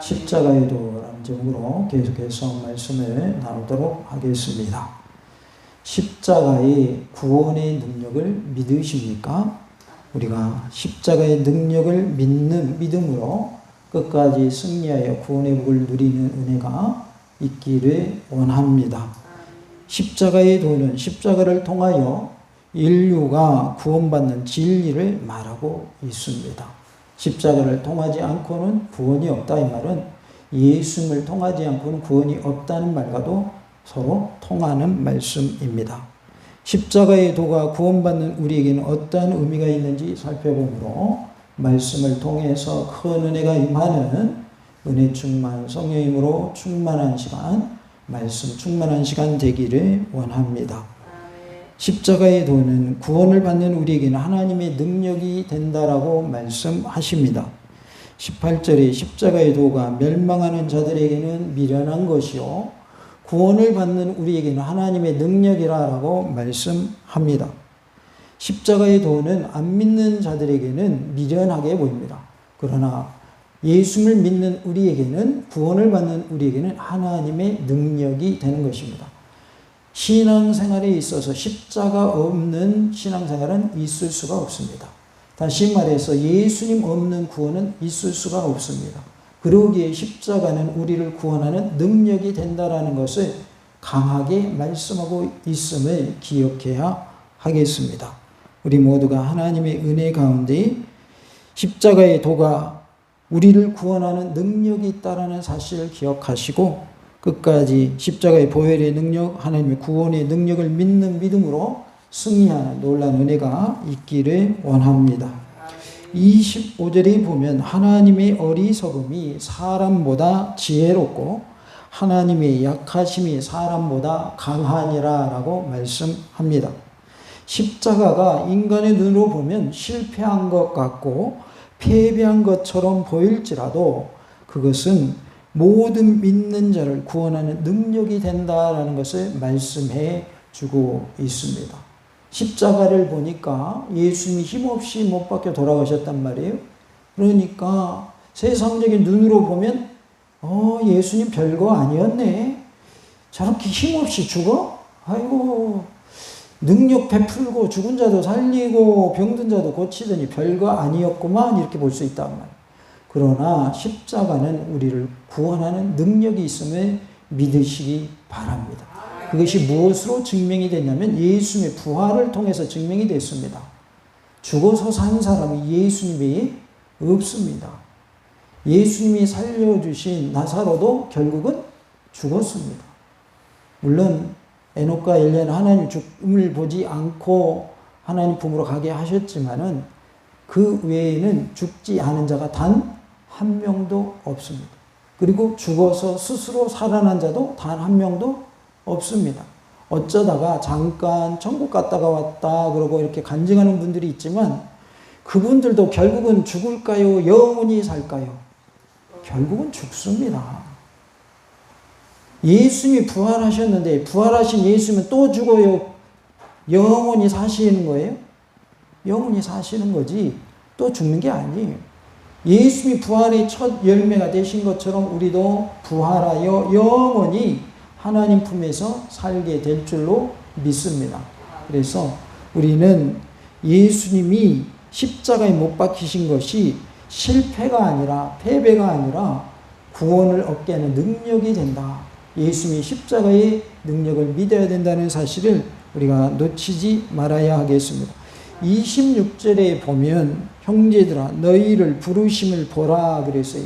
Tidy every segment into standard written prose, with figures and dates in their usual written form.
십자가의 도라는 제목으로 계속해서 말씀을 나누도록 하겠습니다. 십자가의 구원의 능력을 믿으십니까? 우리가 십자가의 능력을 믿는 믿음으로 끝까지 승리하여 구원의 복을 누리는 은혜가 있기를 원합니다. 십자가의 도는 십자가를 통하여 인류가 구원받는 진리를 말하고 있습니다. 십자가를 통하지 않고는 구원이 없다, 이 말은 예수님을 통하지 않고는 구원이 없다는 말과도 서로 통하는 말씀입니다. 십자가의 도가 구원받는 우리에게는 어떠한 의미가 있는지 살펴보므로 말씀을 통해서 큰 은혜가 임하는 은혜 충만, 성령의 힘으로 충만한 시간, 말씀 충만한 시간 되기를 원합니다. 십자가의 도는 구원을 받는 우리에게는 하나님의 능력이 된다라고 말씀하십니다. 18절에 십자가의 도가 멸망하는 자들에게는 미련한 것이요 구원을 받는 우리에게는 하나님의 능력이라고 말씀합니다. 십자가의 도는 안 믿는 자들에게는 미련하게 보입니다. 그러나 예수를 믿는 우리에게는, 구원을 받는 우리에게는 하나님의 능력이 되는 것입니다. 신앙생활에 있어서 십자가 없는 신앙생활은 있을 수가 없습니다. 다시 말해서 예수님 없는 구원은 있을 수가 없습니다. 그러기에 십자가는 우리를 구원하는 능력이 된다라는 것을 강하게 말씀하고 있음을 기억해야 하겠습니다. 우리 모두가 하나님의 은혜 가운데 십자가의 도가 우리를 구원하는 능력이 있다라는 사실을 기억하시고 끝까지 십자가의 보혈의 능력, 하나님의 구원의 능력을 믿는 믿음으로 승리하는 놀라운 은혜가 있기를 원합니다. 25절에 보면 하나님의 어리석음이 사람보다 지혜롭고 하나님의 약하심이 사람보다 강하니라 라고 말씀합니다. 십자가가 인간의 눈으로 보면 실패한 것 같고 패배한 것처럼 보일지라도 그것은 모든 믿는 자를 구원하는 능력이 된다라는 것을 말씀해 주고 있습니다. 십자가를 보니까 예수님이 힘없이 못 박혀 돌아가셨단 말이에요. 그러니까 세상적인 눈으로 보면 예수님 별거 아니었네. 저렇게 힘없이 죽어? 아이고, 능력 베풀고 죽은 자도 살리고 병든 자도 고치더니 별거 아니었구만, 이렇게 볼 수 있단 말이에요. 그러나 십자가는 우리를 구원하는 능력이 있음을 믿으시기 바랍니다. 그것이 무엇으로 증명이 됐냐면 예수님의 부활을 통해서 증명이 됐습니다. 죽어서 산 사람이 예수님 외에 없습니다. 예수님이 살려주신 나사로도 결국은 죽었습니다. 물론 에녹과 엘리야는 하나님 죽음을 보지 않고 하나님 품으로 가게 하셨지만은 그 외에는 죽지 않은 자가 단 한 명도 없습니다. 그리고 죽어서 스스로 살아난 자도 단 한 명도 없습니다. 어쩌다가 잠깐 천국 갔다가 왔다 그러고 이렇게 간증하는 분들이 있지만 그분들도 결국은 죽을까요? 영원히 살까요? 결국은 죽습니다. 예수님이 부활하셨는데 부활하신 예수님은 또 죽어요? 영원히 사시는 거예요? 영원히 사시는 거지 또 죽는 게 아니에요. 예수님이 부활의 첫 열매가 되신 것처럼 우리도 부활하여 영원히 하나님 품에서 살게 될 줄로 믿습니다. 그래서 우리는 예수님이 십자가에 못 박히신 것이 실패가 아니라 패배가 아니라 구원을 얻게 하는 능력이 된다. 예수님이 십자가의 능력을 믿어야 된다는 사실을 우리가 놓치지 말아야 하겠습니다. 26절에 보면 형제들아 너희를 부르심을 보라 그랬어요.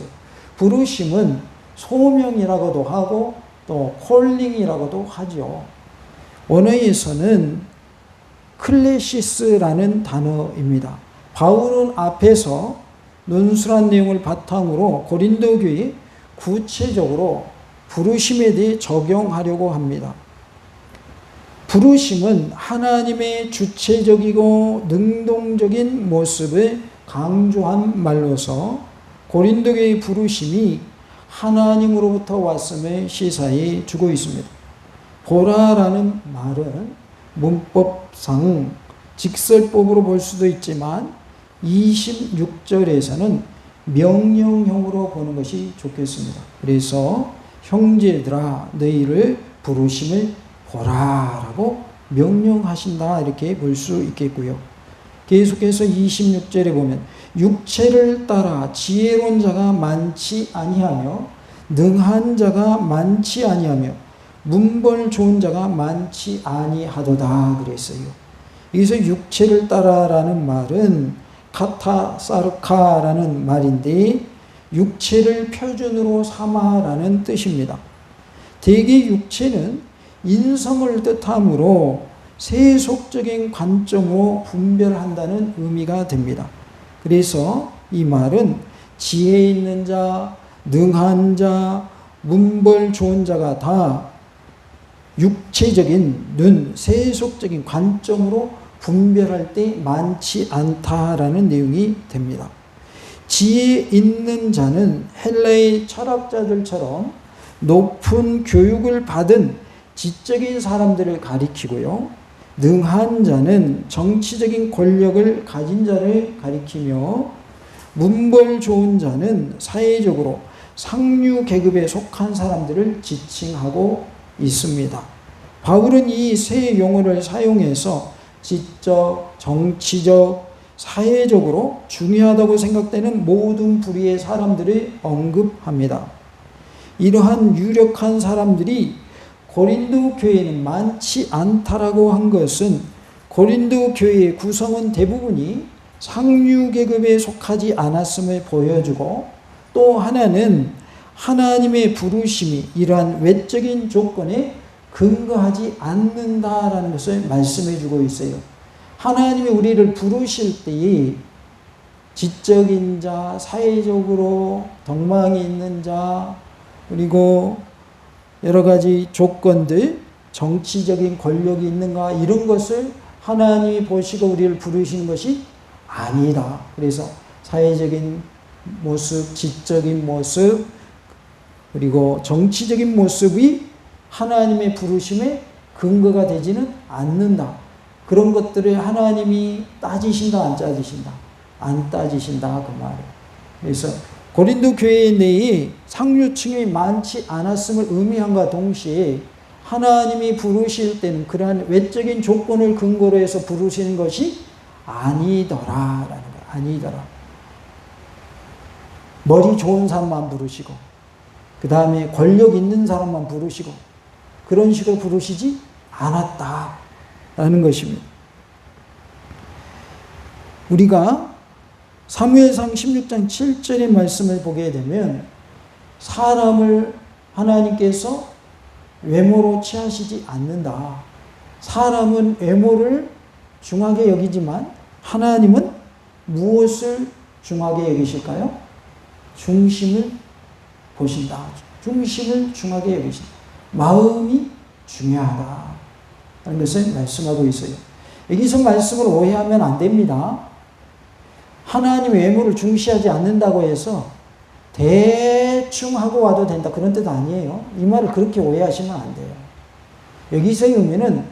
부르심은 소명이라고도 하고 또 콜링이라고도 하죠. 원어에서는 클레시스라는 단어입니다. 바울은 앞에서 논술한 내용을 바탕으로 고린도 교회에 구체적으로 부르심에 대해 적용하려고 합니다. 부르심은 하나님의 주체적이고 능동적인 모습을 강조한 말로서 고린도 교회의 부르심이 하나님으로부터 왔음을 시사해 주고 있습니다. 보라라는 말은 문법상 직설법으로 볼 수도 있지만 26절에서는 명령형으로 보는 것이 좋겠습니다. 그래서 형제들아 너희를 부르심을 보라라고 명령하신다 이렇게 볼 수 있겠고요. 계속해서 26절에 보면 육체를 따라 지혜로운 자가 많지 아니하며 능한 자가 많지 아니하며 문벌 좋은 자가 많지 아니하도다 그랬어요. 여기서 육체를 따라라는 말은 카타사르카라는 말인데 육체를 표준으로 삼아라는 뜻입니다. 대개 육체는 인성을 뜻하므로 세속적인 관점으로 분별한다는 의미가 됩니다. 그래서 이 말은 지혜 있는 자, 능한 자, 문벌 좋은 자가 다 육체적인 눈, 세속적인 관점으로 분별할 때 많지 않다라는 내용이 됩니다. 지혜 있는 자는 헬라의 철학자들처럼 높은 교육을 받은 지적인 사람들을 가리키고요. 능한 자는 정치적인 권력을 가진 자를 가리키며 문벌 좋은 자는 사회적으로 상류 계급에 속한 사람들을 지칭하고 있습니다. 바울은 이 세 용어를 사용해서 지적, 정치적, 사회적으로 중요하다고 생각되는 모든 부류의 사람들을 언급합니다. 이러한 유력한 사람들이 고린도 교회에는 많지 않다라고 한 것은 고린도 교회의 구성원 대부분이 상류 계급에 속하지 않았음을 보여주고 또 하나는 하나님의 부르심이 이러한 외적인 조건에 근거하지 않는다라는 것을 말씀해 주고 있어요. 하나님이 우리를 부르실 때에 지적인 자, 사회적으로 덕망이 있는 자, 그리고 여러 가지 조건들, 정치적인 권력이 있는가 이런 것을 하나님이 보시고 우리를 부르시는 것이 아니다. 그래서 사회적인 모습, 지적인 모습, 그리고 정치적인 모습이 하나님의 부르심의 근거가 되지는 않는다. 그런 것들을 하나님이 따지신다, 안 따지신다? 안 따지신다, 그 말이에요. 그래서 고린도 교회 내에 상류층이 많지 않았음을 의미함과 동시에 하나님이 부르실 때는 그러한 외적인 조건을 근거로 해서 부르시는 것이 아니더라라는 거예요. 아니더라. 머리 좋은 사람만 부르시고 그 다음에 권력 있는 사람만 부르시고 그런 식으로 부르시지 않았다라는 것입니다. 우리가 사무엘상 16장 7절의 말씀을 보게 되면 사람을 하나님께서 외모로 취하시지 않는다. 사람은 외모를 중하게 여기지만 하나님은 무엇을 중하게 여기실까요? 중심을 보신다. 중심을 중하게 여기신다. 마음이 중요하다. 라는 것을 말씀하고 있어요. 여기서 말씀을 오해하면 안 됩니다. 하나님 외모를 중시하지 않는다고 해서 대충 하고 와도 된다. 그런 뜻 아니에요. 이 말을 그렇게 오해하시면 안 돼요. 여기서의 의미는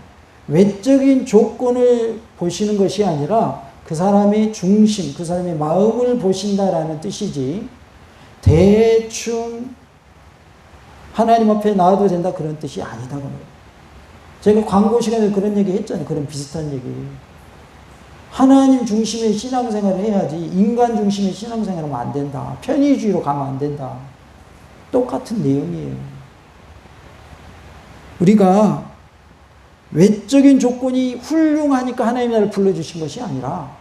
외적인 조건을 보시는 것이 아니라 그 사람의 중심, 그 사람의 마음을 보신다라는 뜻이지 대충 하나님 앞에 나와도 된다 그런 뜻이 아니다. 제가 광고 시간에 그런 얘기 했잖아요. 그런 비슷한 얘기. 하나님 중심의 신앙생활을 해야지 인간 중심의 신앙생활을 하면 안 된다. 편의주의로 가면 안 된다. 똑같은 내용이에요. 우리가 외적인 조건이 훌륭하니까 하나님 나를 불러주신 것이 아니라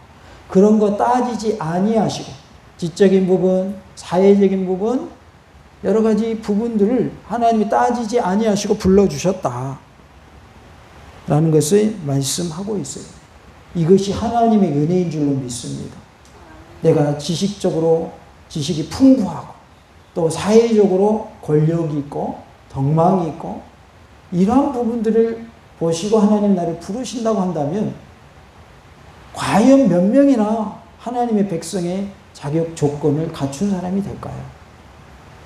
그런 거 따지지 아니하시고 지적인 부분, 사회적인 부분, 여러 가지 부분들을 하나님이 따지지 아니하시고 불러주셨다. 라는 것을 말씀하고 있어요. 이것이 하나님의 은혜인 줄로 믿습니다. 내가 지식이 풍부하고 또 사회적으로 권력이 있고 덕망이 있고 이러한 부분들을 보시고 하나님 나를 부르신다고 한다면 과연 몇 명이나 하나님의 백성의 자격 조건을 갖춘 사람이 될까요?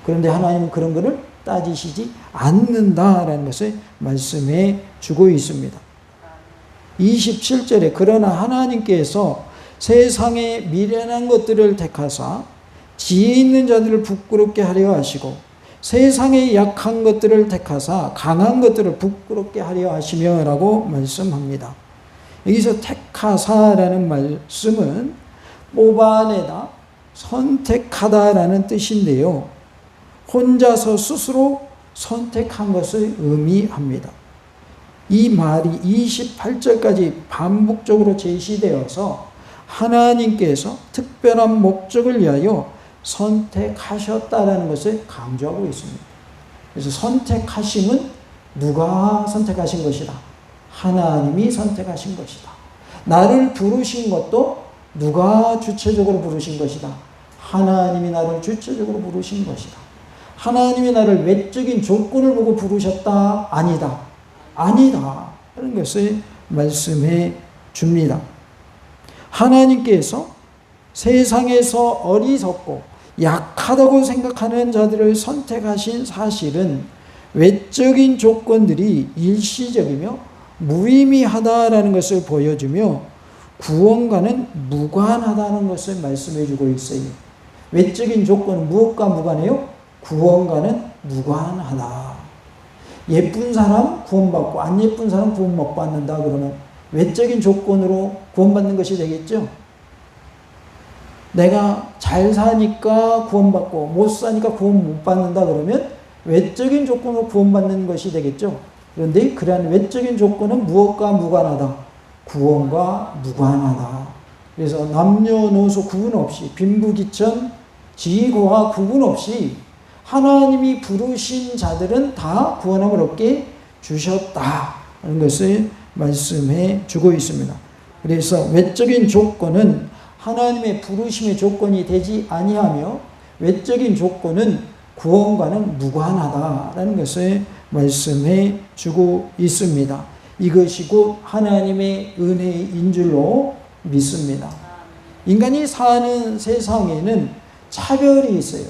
그런데 하나님은 그런 것을 따지시지 않는다라는 것을 말씀해 주고 있습니다. 27절에 그러나 하나님께서 세상의 미련한 것들을 택하사 지혜 있는 자들을 부끄럽게 하려 하시고 세상의 약한 것들을 택하사 강한 것들을 부끄럽게 하려 하시며 라고 말씀합니다. 여기서 택하사라는 말씀은 뽑아내다, 선택하다라는 뜻인데요. 혼자서 스스로 선택한 것을 의미합니다. 이 말이 28절까지 반복적으로 제시되어서 하나님께서 특별한 목적을 위하여 선택하셨다라는 것을 강조하고 있습니다. 그래서 선택하심은 누가 선택하신 것이다? 하나님이 선택하신 것이다. 나를 부르신 것도 누가 주체적으로 부르신 것이다? 하나님이 나를 주체적으로 부르신 것이다. 하나님이 나를 외적인 조건을 보고 부르셨다? 아니다. 아니다. 하는 것을 말씀해 줍니다. 하나님께서 세상에서 어리석고 약하다고 생각하는 자들을 선택하신 사실은 외적인 조건들이 일시적이며 무의미하다라는 것을 보여주며 구원과는 무관하다는 것을 말씀해 주고 있어요. 외적인 조건은 무엇과 무관해요? 구원과는 무관하다. 예쁜 사람 구원받고 안 예쁜 사람 구원 못 받는다 그러면 외적인 조건으로 구원받는 것이 되겠죠? 내가 잘 사니까 구원받고 못 사니까 구원 못 받는다 그러면 외적인 조건으로 구원받는 것이 되겠죠? 그런데 그러한 외적인 조건은 무엇과 무관하다? 구원과 무관하다. 그래서 남녀노소 구분 없이 빈부귀천 지위고하 구분 없이 하나님이 부르신 자들은 다 구원함을 얻게 주셨다는 것을 말씀해 주고 있습니다. 그래서 외적인 조건은 하나님의 부르심의 조건이 되지 아니하며 외적인 조건은 구원과는 무관하다라는 것을 말씀해 주고 있습니다. 이것이 곧 하나님의 은혜인 줄로 믿습니다. 인간이 사는 세상에는 차별이 있어요.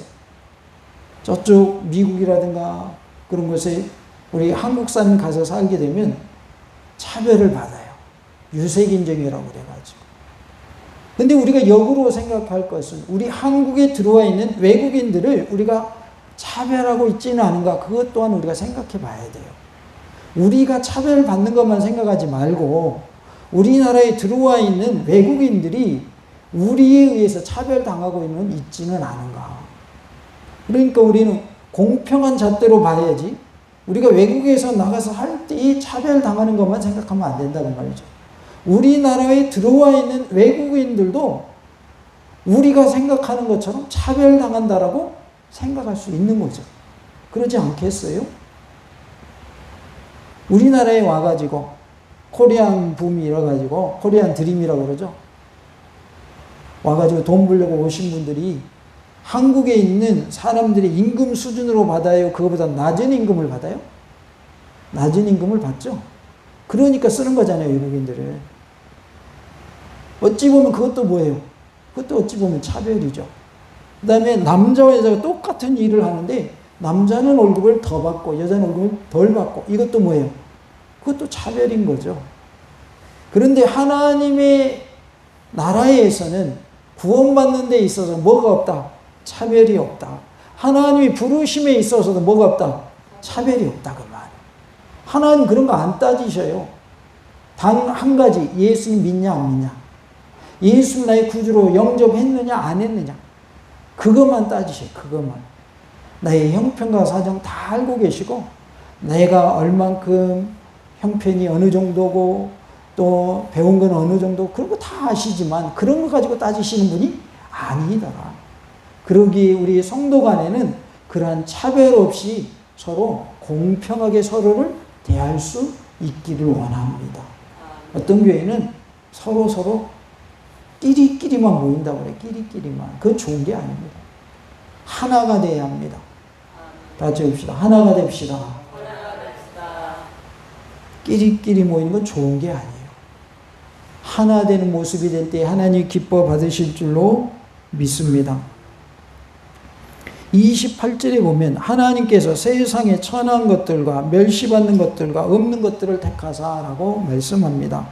저쪽 미국이라든가 그런 곳에 우리 한국 사람 가서 살게 되면 차별을 받아요. 유색인종이라고 그래가지고. 근데 우리가 역으로 생각할 것은 우리 한국에 들어와 있는 외국인들을 우리가 차별하고 있지는 않은가, 그것 또한 우리가 생각해 봐야 돼요. 우리가 차별받는 것만 생각하지 말고 우리나라에 들어와 있는 외국인들이 우리에 의해서 차별당하고 있지는 않은가. 그러니까 우리는 공평한 잣대로 봐야지 우리가 외국에서 나가서 할 때 차별당하는 것만 생각하면 안 된다는 말이죠. 우리나라에 들어와 있는 외국인들도 우리가 생각하는 것처럼 차별당한다라고 생각할 수 있는 거죠. 그러지 않겠어요? 우리나라에 와가지고 코리안 붐이 일어가지고 코리안 드림이라고 그러죠. 와가지고 돈 벌려고 오신 분들이 한국에 있는 사람들이 임금 수준으로 받아요? 그거보다 낮은 임금을 받아요? 낮은 임금을 받죠. 그러니까 쓰는 거잖아요, 외국인들을. 어찌 보면 그것도 뭐예요? 그것도 어찌 보면 차별이죠. 그 다음에 남자와 여자가 똑같은 일을 하는데 남자는 월급을 더 받고 여자는 월급을 덜 받고, 이것도 뭐예요? 그것도 차별인 거죠. 그런데 하나님의 나라에서는 구원받는 데 있어서 뭐가 없다? 차별이 없다. 하나님이 부르심에 있어서도 뭐가 없다? 차별이 없다, 그 말. 하나님 그런 거 안 따지셔요. 단 한 가지, 예수님 믿냐 안 믿냐, 예수님 나의 구주로 영접했느냐 안 했느냐, 그것만 따지셔요. 그것만. 나의 형편과 사정 다 알고 계시고 내가 얼만큼 형편이 어느 정도고 또 배운 건 어느 정도, 그런 거 다 아시지만 그런 거 가지고 따지시는 분이 아니더라. 그러기에 우리 성도 간에는 그러한 차별 없이 서로 공평하게 서로를 대할 수 있기를 원합니다. 어떤 교회는 서로 끼리끼리만 모인다고 그래. 끼리끼리만. 그건 좋은 게 아닙니다. 하나가 돼야 합니다. 다 같이 해봅시다. 하나가 됩시다. 끼리끼리 모이는 건 좋은 게 아니에요. 하나 되는 모습이 될 때 하나님 기뻐 받으실 줄로 믿습니다. 28절에 보면 하나님께서 세상에 천한 것들과 멸시받는 것들과 없는 것들을 택하사라고 말씀합니다.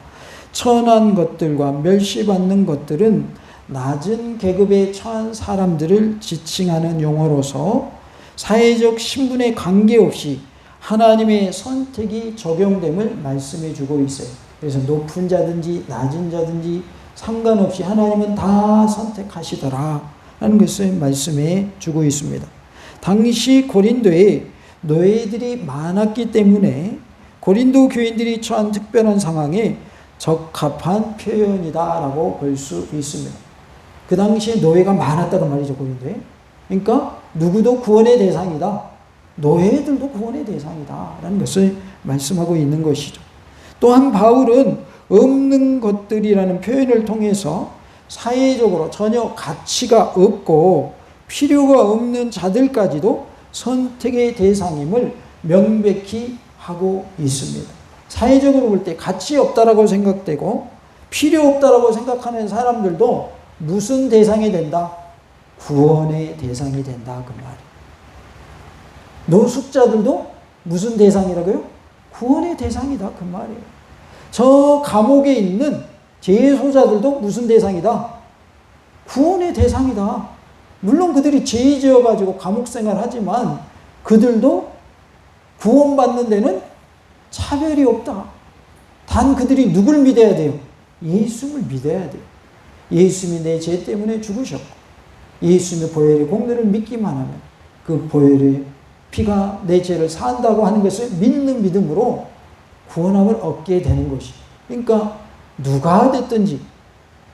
천한 것들과 멸시받는 것들은 낮은 계급에 처한 사람들을 지칭하는 용어로서 사회적 신분에 관계없이 하나님의 선택이 적용됨을 말씀해 주고 있어요. 그래서 높은 자든지 낮은 자든지 상관없이 하나님은 다 선택하시더라 하는 것을 말씀해 주고 있습니다. 당시 고린도에 노예들이 많았기 때문에 고린도 교인들이 처한 특별한 상황에 적합한 표현이다라고 볼 수 있습니다. 그 당시에 노예가 많았다고 말이죠, 고린도에. 그러니까 누구도 구원의 대상이다. 노예들도 구원의 대상이다 라는 것을 말씀하고 있는 것이죠. 또한 바울은 없는 것들이라는 표현을 통해서 사회적으로 전혀 가치가 없고 필요가 없는 자들까지도 선택의 대상임을 명백히 하고 있습니다. 사회적으로 볼 때 가치 없다라고 생각되고 필요 없다라고 생각하는 사람들도 무슨 대상이 된다? 구원의 대상이 된다 그 말이에요. 노숙자들도 무슨 대상이라고요? 구원의 대상이다 그 말이에요. 저 감옥에 있는 재소자들도 무슨 대상이다? 구원의 대상이다. 물론 그들이 죄 지어가지고 감옥 생활하지만 그들도 구원받는 데는 차별이 없다. 단 그들이 누굴 믿어야 돼요? 예수를 믿어야 돼요. 예수님이 내 죄 때문에 죽으셨고 예수님의 보혈의 공로를 믿기만 하면 그 보혈의 피가 내 죄를 사한다고 하는 것을 믿는 믿음으로 구원함을 얻게 되는 것이. 그러니까 누가 됐든지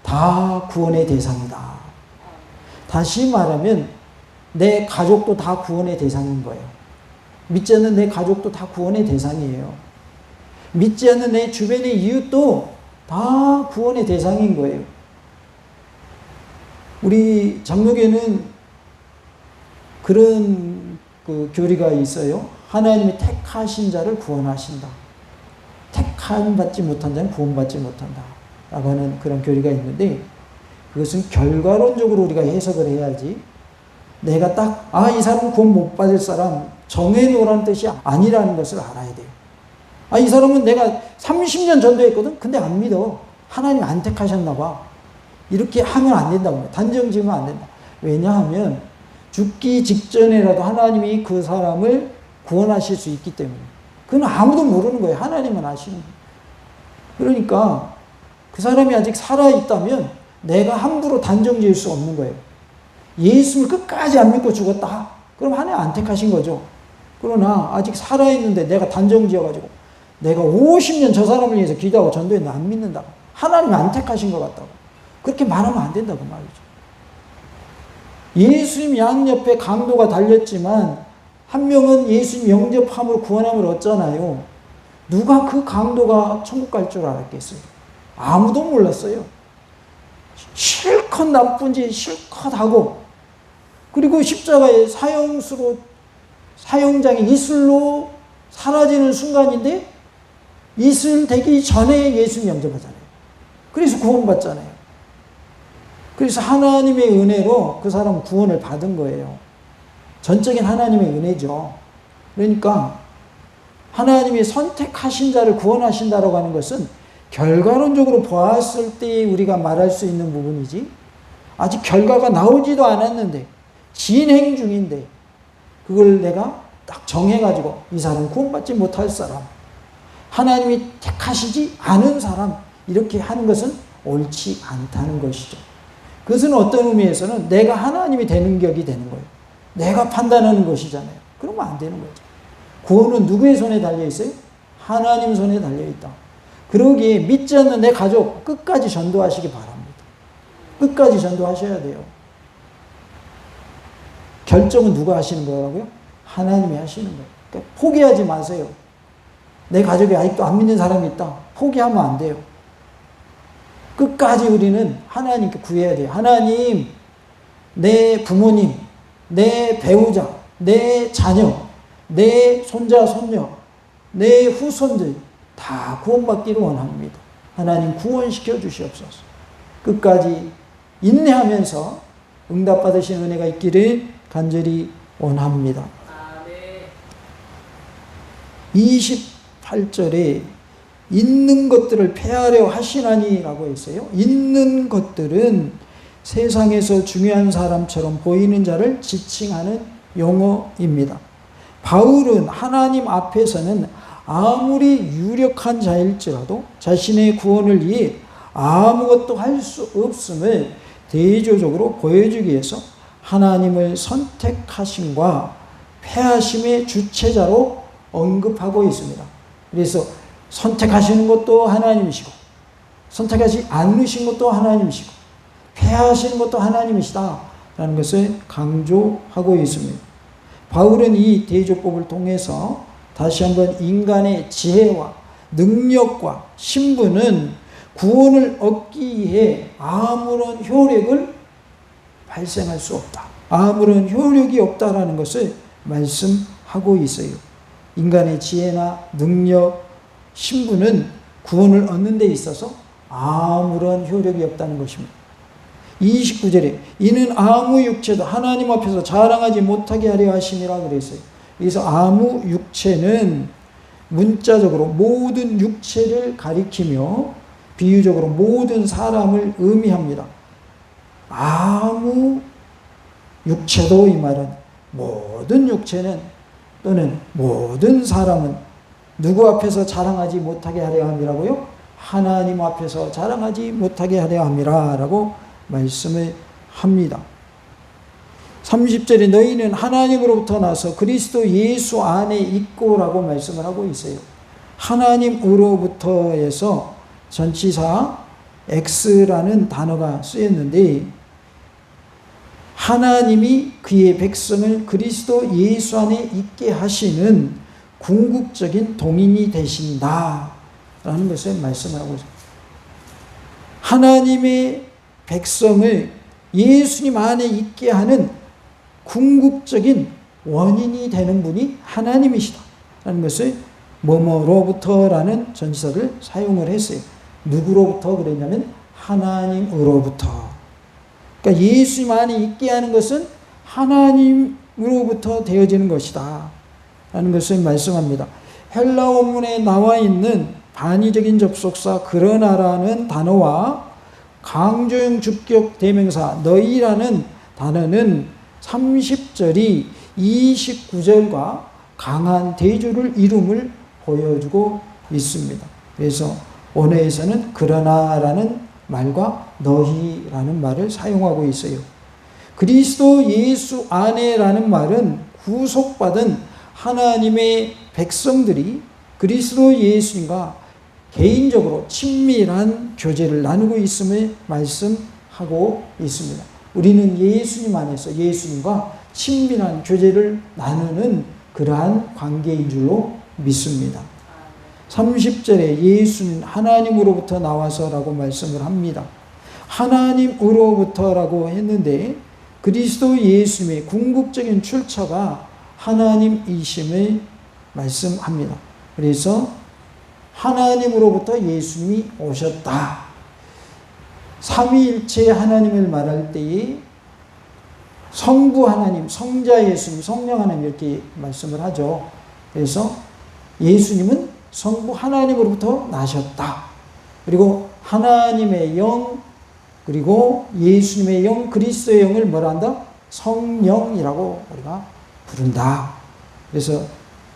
다 구원의 대상이다. 다시 말하면 내 가족도 다 구원의 대상인 거예요. 믿지 않는 내 가족도 다 구원의 대상이에요. 믿지 않는 내 주변의 이웃도 다 구원의 대상인 거예요. 우리 장로교는 그런 그 교리가 있어요. 하나님이 택하신 자를 구원하신다. 택함 받지 못한 자는 구원받지 못한다. 라고 하는 그런 교리가 있는데 그것은 결과론적으로 우리가 해석을 해야지 내가 딱 이 사람은 구원 못 받을 사람 정해놓으라는 뜻이 아니라는 것을 알아야 돼요. 이 사람은 내가 30년 전도했거든? 근데 안 믿어. 하나님 안 택하셨나 봐. 이렇게 하면 안 된다고. 단정 지으면 안 된다. 왜냐하면 죽기 직전에라도 하나님이 그 사람을 구원하실 수 있기 때문에. 그건 아무도 모르는 거예요. 하나님은 아시는 거예요. 그러니까 그 사람이 아직 살아있다면 내가 함부로 단정 지을 수 없는 거예요. 예수를 끝까지 안 믿고 죽었다. 그럼 하나님 안 택하신 거죠. 그러나 아직 살아있는데 내가 단정 지어가지고 내가 50년 저 사람을 위해서 기도하고 전도했는데 안 믿는다. 하나님이 안 택하신 것 같다고. 그렇게 말하면 안 된다고 말이죠. 예수님 양옆에 강도가 달렸지만 한 명은 예수님 영접함으로 구원함을 얻잖아요. 누가 그 강도가 천국 갈 줄 알았겠어요? 아무도 몰랐어요. 실컷 나쁜 짓 실컷 하고 그리고 십자가에 사형장에 이슬로 사라지는 순간인데 이슬 되기 전에 예수님 영접하잖아요. 그래서 구원받잖아요. 그래서 하나님의 은혜로 그 사람은 구원을 받은 거예요. 전적인 하나님의 은혜죠. 그러니까 하나님이 선택하신 자를 구원하신다라고 하는 것은 결과론적으로 보았을 때 우리가 말할 수 있는 부분이지 아직 결과가 나오지도 않았는데 진행 중인데 그걸 내가 딱 정해가지고 이 사람 구원받지 못할 사람 하나님이 택하시지 않은 사람 이렇게 하는 것은 옳지 않다는 것이죠. 그것은 어떤 의미에서는 내가 하나님이 되는 격이 되는 거예요. 내가 판단하는 것이잖아요. 그러면 안 되는 거죠. 구원은 누구의 손에 달려있어요? 하나님 손에 달려있다. 그러기에 믿지 않는 내 가족 끝까지 전도하시기 바랍니다. 끝까지 전도하셔야 돼요. 결정은 누가 하시는 거라고요? 하나님이 하시는 거예요. 그러니까 포기하지 마세요. 내 가족이 아직도 안 믿는 사람이 있다. 포기하면 안 돼요. 끝까지 우리는 하나님께 구해야 돼요. 하나님, 내 부모님, 내 배우자, 내 자녀, 내 손자, 손녀, 내 후손들 다 구원받기를 원합니다. 하나님 구원시켜 주시옵소서. 끝까지 인내하면서 응답받으신 은혜가 있기를 간절히 원합니다. 28절에 있는 것들을 폐하려 하시나니 라고 했어요. 있는 것들은 세상에서 중요한 사람처럼 보이는 자를 지칭하는 용어입니다. 바울은 하나님 앞에서는 아무리 유력한 자일지라도 자신의 구원을 위해 아무것도 할 수 없음을 대조적으로 보여주기 위해서 하나님을 선택하심과 패하심의 주체자로 언급하고 있습니다. 그래서 선택하시는 것도 하나님이시고 선택하지 않으신 것도 하나님이시고 패하시는 것도 하나님이시다 라는 것을 강조하고 있습니다. 바울은 이 대조법을 통해서 다시 한번 인간의 지혜와 능력과 신분은 구원을 얻기 위해 아무런 효력을 발생할 수 없다. 아무런 효력이 없다라는 것을 말씀하고 있어요. 인간의 지혜나 능력, 신분은 구원을 얻는 데 있어서 아무런 효력이 없다는 것입니다. 29절에 이는 아무 육체도 하나님 앞에서 자랑하지 못하게 하려 하심이라 그랬어요. 그래서 아무 육체는 문자적으로 모든 육체를 가리키며 비유적으로 모든 사람을 의미합니다. 아무 육체도 이 말은 모든 육체는 또는 모든 사람은 누구 앞에서 자랑하지 못하게 하려 함이라고요? 하나님 앞에서 자랑하지 못하게 하려 함이라 라고 말씀을 합니다. 30절에 너희는 하나님으로부터 나서 그리스도 예수 안에 있고 라고 말씀을 하고 있어요. 하나님으로부터에서 전치사 X라는 단어가 쓰였는데 하나님이 그의 백성을 그리스도 예수 안에 있게 하시는 궁극적인 동인이 되신다 라는 것을 말씀을 하고 있습니다. 하나님의 백성을 예수님 안에 있게 하는 궁극적인 원인이 되는 분이 하나님이시다 라는 것을 뭐뭐로부터라는 전치사를 사용을 했어요. 누구로부터 그랬냐면 하나님으로부터. 그러니까 예수님 안에 있게 하는 것은 하나님으로부터 되어지는 것이다 라는 것을 말씀합니다. 헬라 원문에 나와 있는 반의적인 접속사 그러나라는 단어와 강조형 주격 대명사 너희라는 단어는 30절이 29절과 강한 대조를 이름을 보여주고 있습니다. 그래서 원어에서는 그러나라는 말과 너희라는 말을 사용하고 있어요. 그리스도 예수 안에라는 말은 구속받은 하나님의 백성들이 그리스도 예수님과 개인적으로 친밀한 교제를 나누고 있음을 말씀하고 있습니다. 우리는 예수님 안에서 예수님과 친밀한 교제를 나누는 그러한 관계인 줄로 믿습니다. 30절에 예수는 하나님으로부터 나와서라고 말씀을 합니다. 하나님으로부터라고 했는데 그리스도 예수님의 궁극적인 출처가 하나님이심을 말씀합니다. 그래서 하나님으로부터 예수님이 오셨다. 삼위일체 하나님을 말할 때에 성부 하나님, 성자 예수님, 성령 하나님 이렇게 말씀을 하죠. 그래서 예수님은 성부 하나님으로부터 나셨다. 그리고 하나님의 영, 그리고 예수님의 영, 그리스도의 영을 뭐라 한다? 성령이라고 우리가 부른다. 그래서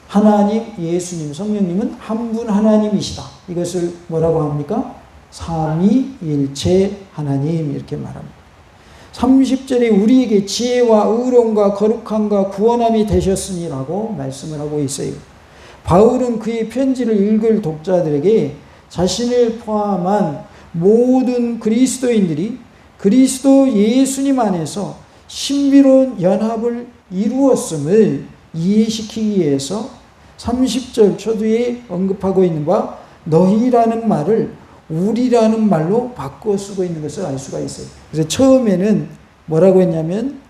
하나님, 예수님, 성령님은 한 분 하나님이시다. 이것을 뭐라고 합니까? 삼위일체 하나님 이렇게 말합니다. 30절에 우리에게 지혜와 의로움과 거룩함과 구원함이 되셨으니라고 말씀을 하고 있어요. 바울은 그의 편지를 읽을 독자들에게 자신을 포함한 모든 그리스도인들이 그리스도 예수님 안에서 신비로운 연합을 이루었음을 이해시키기 위해서 30절 초두에 언급하고 있는 바 너희라는 말을 우리라는 말로 바꿔 쓰고 있는 것을 알 수가 있어요. 그래서 처음에는 뭐라고 했냐면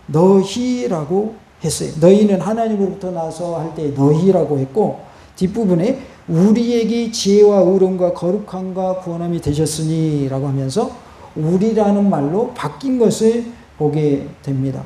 너희라고 했어요. 너희는 하나님으로부터 나서 할 때 너희라고 했고 뒷부분에 우리에게 지혜와 의로움과 거룩함과 구원함이 되셨으니 라고 하면서 우리라는 말로 바뀐 것을 보게 됩니다.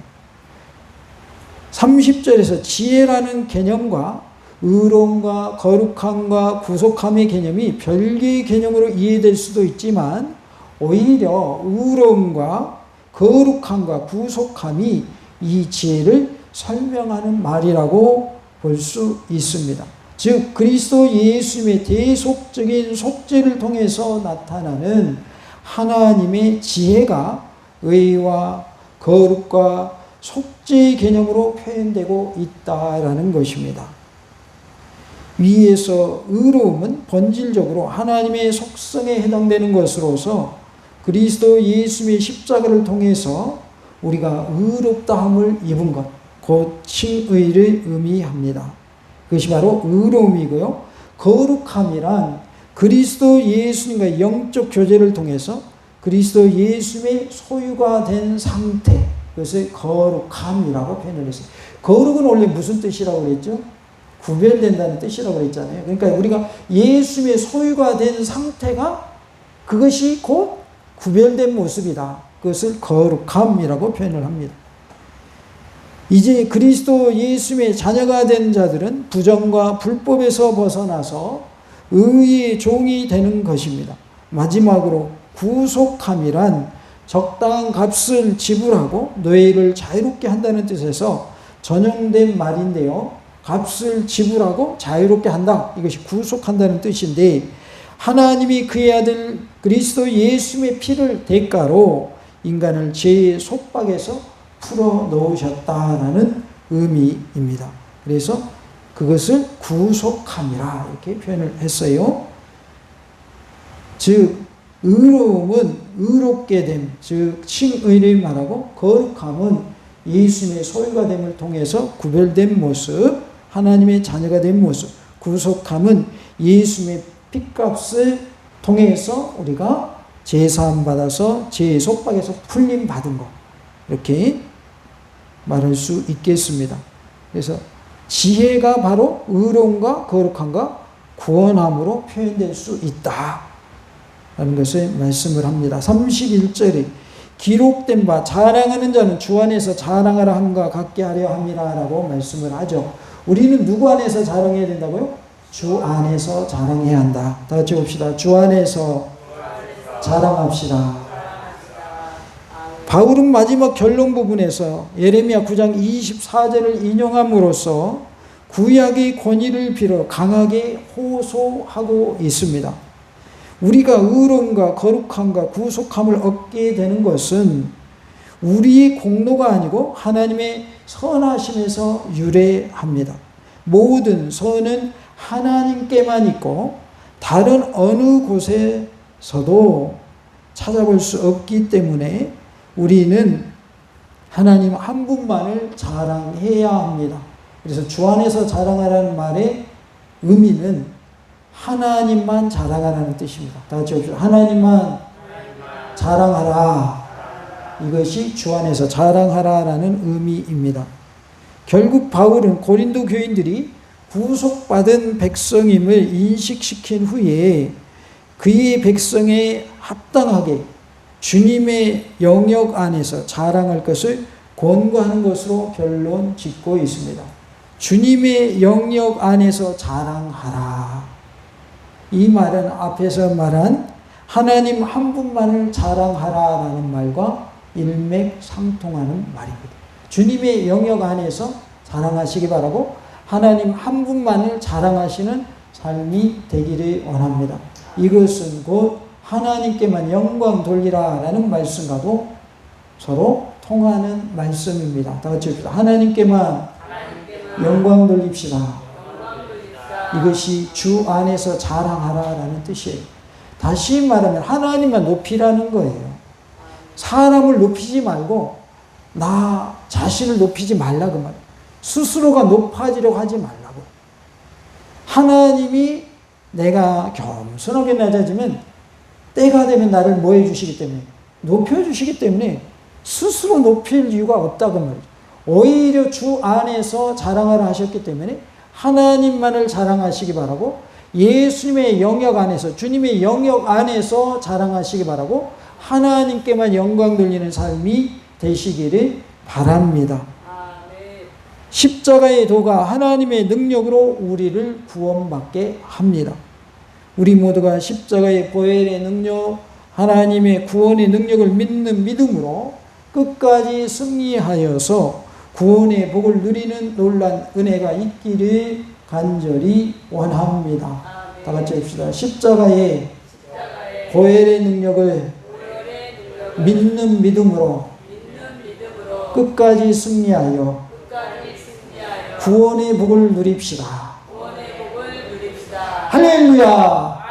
30절에서 지혜라는 개념과 의로움과 거룩함과 구속함의 개념이 별개의 개념으로 이해될 수도 있지만 오히려 의로움과 거룩함과 구속함이 이 지혜를 설명하는 말이라고 볼 수 있습니다. 즉 그리스도 예수님의 대속적인 속죄를 통해서 나타나는 하나님의 지혜가 의와 거룩과 속죄의 개념으로 표현되고 있다라는 것입니다. 위에서 의로움은 본질적으로 하나님의 속성에 해당되는 것으로서 그리스도 예수님의 십자가를 통해서 우리가 의롭다함을 입은 것, 곧 칭의를 의미합니다. 그것이 바로 의로움이고요. 거룩함이란 그리스도 예수님과 영적 교제를 통해서 그리스도 예수님의 소유가 된 상태, 그것을 거룩함이라고 표현을 했어요. 거룩은 원래 무슨 뜻이라고 그랬죠? 구별된다는 뜻이라고 그랬잖아요. 그러니까 우리가 예수님의 소유가 된 상태가 그것이 곧 구별된 모습이다. 그것을 거룩함이라고 표현을 합니다. 이제 그리스도 예수님의 자녀가 된 자들은 부정과 불법에서 벗어나서 의의 종이 되는 것입니다. 마지막으로 구속함이란 적당한 값을 지불하고 노예를 자유롭게 한다는 뜻에서 전용된 말인데요. 값을 지불하고 자유롭게 한다. 이것이 구속한다는 뜻인데 하나님이 그의 아들 그리스도 예수님의 피를 대가로 인간을 죄의 속박에서 풀어놓으셨다라는 의미입니다. 그래서 그것을 구속함이라 이렇게 표현을 했어요. 즉 의로움은 의롭게 됨, 즉 칭의를 말하고 거룩함은 예수님의 소유가 됨을 통해서 구별된 모습, 하나님의 자녀가 된 모습, 구속함은 예수님의 핏값을 통해서 우리가 제사함 받아서 죄의 속박에서 풀림 받은 것, 이렇게 말할 수 있겠습니다. 그래서 지혜가 바로 의로움과 거룩함과 구원함으로 표현될 수 있다 라는 것을 말씀을 합니다. 31절에 기록된 바 자랑하는 자는 주 안에서 자랑하라 함과 같게 하려 함이라 라고 말씀을 하죠. 우리는 누구 안에서 자랑해야 된다고요? 주 안에서 자랑해야 한다. 다 같이 봅시다. 주 안에서 자랑합시다. 바울은 마지막 결론 부분에서 예레미야 9장 24절을 인용함으로써 구약의 권위를 빌어 강하게 호소하고 있습니다. 우리가 의로움과 거룩함과 구속함을 얻게 되는 것은 우리의 공로가 아니고 하나님의 선하심에서 유래합니다. 모든 선은 하나님께만 있고 다른 어느 곳에서도 찾아볼 수 없기 때문에 우리는 하나님 한 분만을 자랑해야 합니다. 그래서 주 안에서 자랑하라는 말의 의미는 하나님만 자랑하라는 뜻입니다. 다 같이 합시다. 하나님만 자랑하라. 이것이 주 안에서 자랑하라라는 의미입니다. 결국 바울은 고린도 교인들이 구속받은 백성임을 인식시킨 후에 그의 백성에 합당하게 주님의 영역 안에서 자랑할 것을 권고하는 것으로 결론 짓고 있습니다. 주님의 영역 안에서 자랑하라. 이 말은 앞에서 말한 하나님 한 분만을 자랑하라라는 말과 일맥상통하는 말입니다. 주님의 영역 안에서 자랑하시기 바라고 하나님 한 분만을 자랑하시는 삶이 되기를 원합니다. 이것은 곧 하나님께만 영광 돌리라 라는 말씀과도 서로 통하는 말씀입니다. 다 같이 합시다. 하나님께만 영광 돌립시다. 이것이 주 안에서 자랑하라 라는 뜻이에요. 다시 말하면 하나님만 높이라는 거예요. 사람을 높이지 말고 나 자신을 높이지 말라 그 말이에요. 스스로가 높아지려고 하지 말라고. 하나님이 내가 겸손하게 낮아지면 때가 되면 나를 뭐 해주시기 때문에 높여주시기 때문에 스스로 높일 이유가 없다고 말이죠. 오히려 주 안에서 자랑하라 하셨기 때문에 하나님만을 자랑하시기 바라고 예수님의 영역 안에서 주님의 영역 안에서 자랑하시기 바라고 하나님께만 영광 돌리는 삶이 되시기를 바랍니다. 십자가의 도가 하나님의 능력으로 우리를 구원받게 합니다. 우리 모두가 십자가의 보혈의 능력, 하나님의 구원의 능력을 믿는 믿음으로 끝까지 승리하여서 구원의 복을 누리는 놀란 은혜가 있기를 간절히 원합니다. 다 같이 합시다. 십자가의 보혈의 능력을 믿는 믿음으로 끝까지 승리하여 구원의 복을 누립시다. 할렐루야.